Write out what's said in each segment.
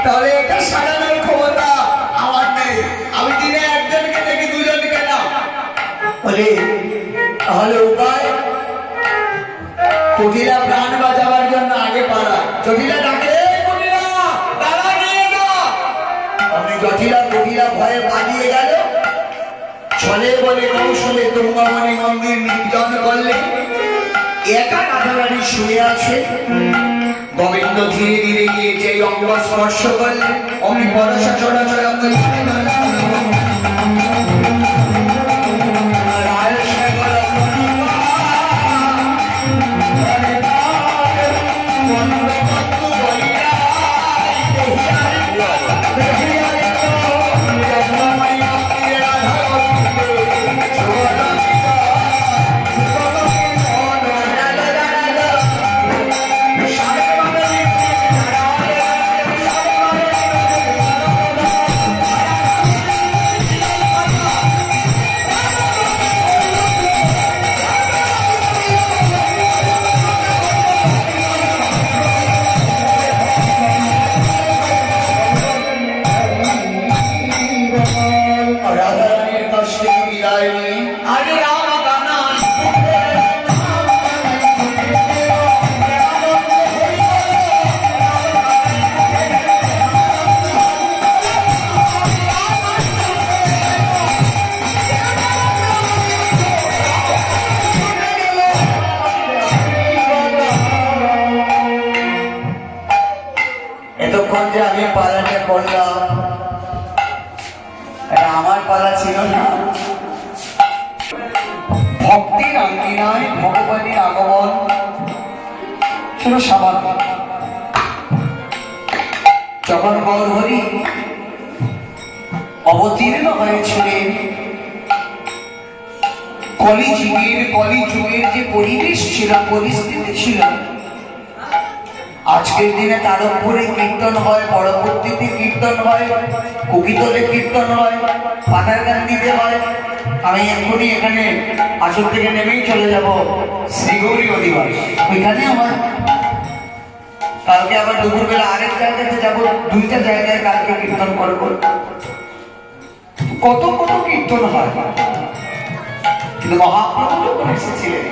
তাহলে এটা সারানোর ক্ষমতা আমার নেই। আমি দিনে একজনকে দেখি দুজনকে না বলে, তাহলে উপায় কুটিরা প্রাণ বাঁচাবার জন্য আগে পালা। জটিলা ডাকে, জটিলা কুটিরা ভয়ে পালিয়ে গেল। ছলে বলে কৌশলে তুঙ্গামণি মন্দির নির্জন করলে। একা কাটাকাটি শুয়ে আছে। গোবিন্দ ধীরে ধীরে গিয়ে যে অঙ্গ স্পর্শ করলেন, অমনি পরশা চড়াচড়া করে আমি পালাতে পড়লাম। এটা আমার পালা ছিল না। ভক্তির আঙ্গিনায় ভগবানের আগমন ছিল স্বাভাবিক। যখন গৌরহরি অবতীর্ণ হয়েছিলেন, কলিযুগের যে পরিবেশ ছিল, পরিস্থিতি ছিল, আজকের দিনে তার উপরে কীর্তন হয়, পরবর্তীতে কীর্তন হয়, কুকিতলে কীর্তন হয়, পাটারকান্দিতে হয়। আমি এক্ষুনি এখানে আসল থেকে নেমেই চলে যাব শ্রীগৌরী অধিবাস, ওইখানে আমার কালকে আবার দুপুরবেলা আরেক জায়গাতে যাবো। দুইটা জায়গায় কালকে কীর্তন করবো। কত কত কীর্তন হয়, কিন্তু মহাপ্রভু যখন এসেছিলেন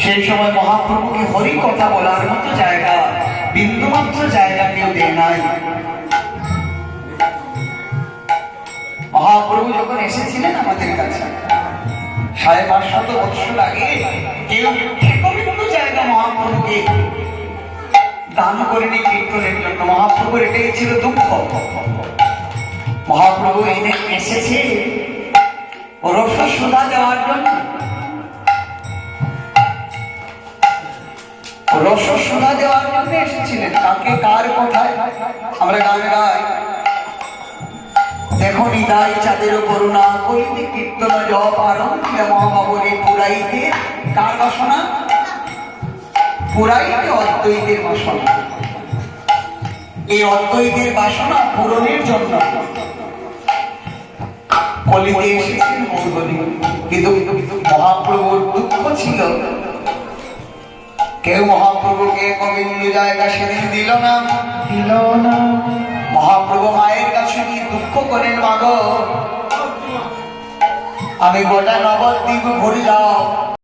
সেই সময় মহাপ্রভুকে হরি কথা বলার মতো জায়গা, বিন্দুমাত্র জায়গা কেউ দেয় নাই। মহাপ্রভু যখন এসেছিলেন আমাদের কাছে 550 বছর আগে, কেউ একবিন্দু জায়গা মহাপ্রভুকে দান করেনি কীর্তনের জন্য। মহাপ্রভুর এটাই ছিল দুঃখ। মহাপ্রভু এনে এসেছে রসসুধা দেওয়ার জন্য। রসসুধা দেওয়ার জন্য এসেছিলেন। কাকে কার কোথায় আমরা গান গাই, দেখো নিদাই চাঁদের করুণা করিতে কীর্তন জপ আরম্ভ মহাবাবরে পুরাইতে কার বাসনা? পুরাইতে অদ্বৈতের বাসনা। এই অদ্বৈতের বাসনা পূরণের জন্য কলিতে এসেছেন মৌগলি। কিন্তু মহাপ্রভুর দুঃখ ছিল, কেউ মহাপ্রভুকে গোবিন্দ জায়গা সেদিন দিল না। মহাপ্রভু মায়ের কাছে নিয়ে দুঃখ করেন, মাগো আমি গোটা নবদ্বীপ ঘুরলাম,